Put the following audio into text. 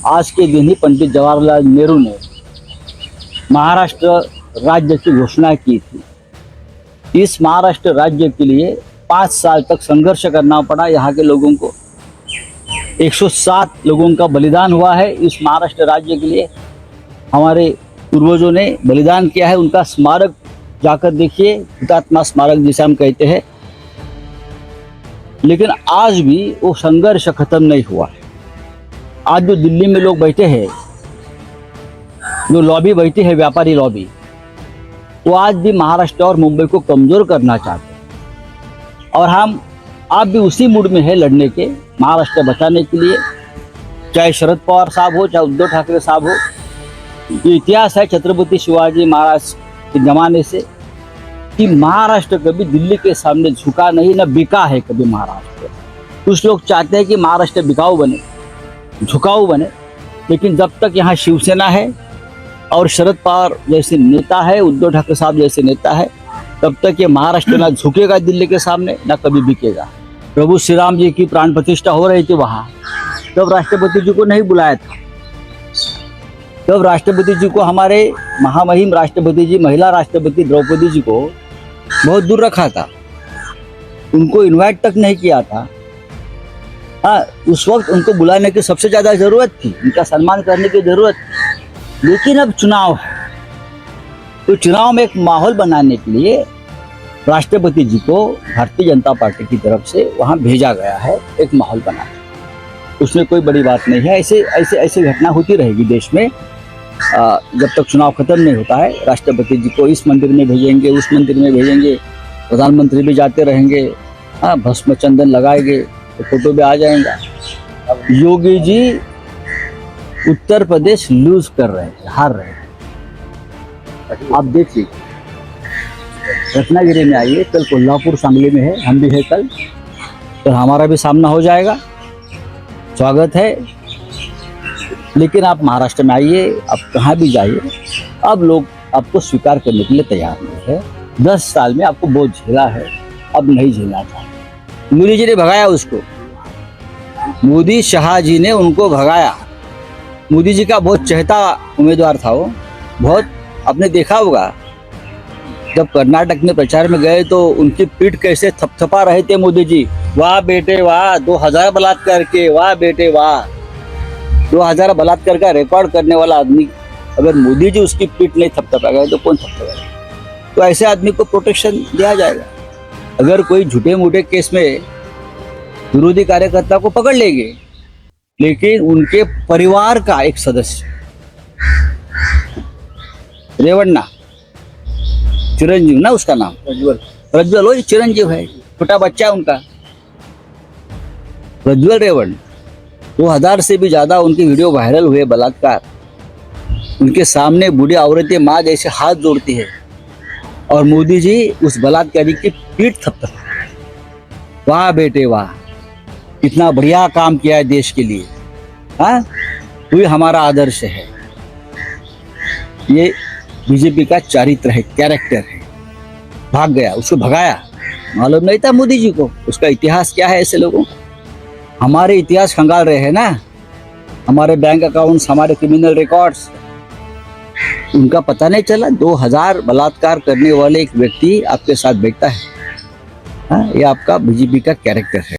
आज के दिन ही पंडित जवाहरलाल नेहरू ने महाराष्ट्र राज्य की घोषणा की थी। इस महाराष्ट्र राज्य के लिए 5 साल तक संघर्ष करना पड़ा यहाँ के लोगों को। 107 लोगों का बलिदान हुआ है इस महाराष्ट्र राज्य के लिए। हमारे पूर्वजों ने बलिदान किया है, उनका स्मारक जाकर देखिए, हुतात्मा स्मारक जिसे हम कहते हैं। लेकिन आज भी वो संघर्ष खत्म नहीं हुआ है। आज जो दिल्ली में लोग बैठे हैं, जो लॉबी बैठी है, व्यापारी लॉबी, वो आज भी महाराष्ट्र और मुंबई को कमजोर करना चाहते हैं। और हम आप भी उसी मूड में है लड़ने के, महाराष्ट्र बचाने के लिए। चाहे शरद पवार साहब हो, चाहे उद्धव ठाकरे साहब हो। ये इतिहास है छत्रपति शिवाजी महाराज के जमाने से कि महाराष्ट्र कभी दिल्ली के सामने झुका नहीं, न बिका है कभी महाराष्ट्र। कुछ लोग चाहते हैं कि महाराष्ट्र बिकाऊ बने, झुकाऊ बने, लेकिन जब तक यहाँ शिवसेना है और शरद पवार जैसे नेता है, उद्धव ठाकरे साहब जैसे नेता है, तब तक ये महाराष्ट्र ना झुकेगा दिल्ली के सामने, ना कभी बिकेगा। प्रभु श्री राम जी की प्राण प्रतिष्ठा हो रही थी वहाँ, तब राष्ट्रपति जी को नहीं बुलाया था। तब राष्ट्रपति जी को, हमारे महामहिम राष्ट्रपति जी, महिला राष्ट्रपति द्रौपदी जी को बहुत दूर रखा था, उनको इनवाइट तक नहीं किया था। हाँ, उस वक्त उनको बुलाने की सबसे ज़्यादा ज़रूरत थी, उनका सम्मान करने की ज़रूरत थी। लेकिन अब चुनाव है, तो चुनाव में एक माहौल बनाने के लिए राष्ट्रपति जी को भारतीय जनता पार्टी की तरफ से वहाँ भेजा गया है, एक माहौल बनाने। उसमें कोई बड़ी बात नहीं है। ऐसे घटना होती रहेगी देश में जब तक चुनाव खत्म नहीं होता है। राष्ट्रपति जी को इस मंदिर में भेजेंगे, उस मंदिर में भेजेंगे, प्रधानमंत्री भी जाते रहेंगे, हाँ, भस्म चंदन लगाएंगे तो फोटो भी आ जाएगा। योगी जी उत्तर प्रदेश लूज कर रहे हैं, हार रहे हैं। आप देख लीजिए, रत्नागिरी में आइए, कल कोल्हापुर सांगली में है, हम भी है कल, तो हमारा भी सामना हो जाएगा। स्वागत है। लेकिन आप महाराष्ट्र में आइए, आप कहाँ भी जाइए, अब लोग आपको स्वीकार करने के लिए तैयार नहीं है। 10 साल में आपको बहुत झेला है, अब नहीं झेलना चाहते। मोदी जी ने भगाया उसको, मोदी शाह जी ने उनको भगाया। मोदी जी का बहुत चहेता उम्मीदवार था वो, बहुत। आपने देखा होगा जब कर्नाटक में प्रचार में गए तो उनकी पीठ कैसे थपथपा रहे थे मोदी जी। वाह बेटे वाह, 2000 बलात्कार के, वाह बेटे वाह। 2000 बलात्कार का रिकॉर्ड करने वाला आदमी, अगर मोदी जी उसकी पीठ नहीं थपथपा गए तो कौन थपथपाएगा? तो ऐसे आदमी को प्रोटेक्शन दिया जाएगा। अगर कोई झूठे मूठे केस में विरोधी कार्यकर्ता को पकड़ लेंगे, लेकिन उनके परिवार का एक सदस्य, रेवन्ना, चिरंजीव ना उसका नाम, प्रज्वल, वो चिरंजीव है, छोटा बच्चा उनका प्रज्वल रेवण। 2000 से भी ज्यादा उनके वीडियो वायरल हुए बलात्कार। उनके सामने बूढ़ी औरतें माँ जैसे हाथ जोड़ती है और मोदी जी उस बलात्कारी की पीठ थपथपा। वाह बेटे वाह, कितना बढ़िया काम किया है देश के लिए, हाँ, तू ही हमारा आदर्श है। ये बीजेपी का चरित्र है, कैरेक्टर है। भाग गया, उसको भगाया, मालूम नहीं था मोदी जी को उसका इतिहास क्या है। ऐसे लोगों का हमारे इतिहास खंगाल रहे हैं ना, हमारे बैंक अकाउंट्स, हमारे क्रिमिनल रिकॉर्ड्स, उनका पता नहीं चला। 2000 बलात्कार करने वाले एक व्यक्ति आपके साथ बैठता है, हाँ, ये आपका बीजेपी का कैरेक्टर है।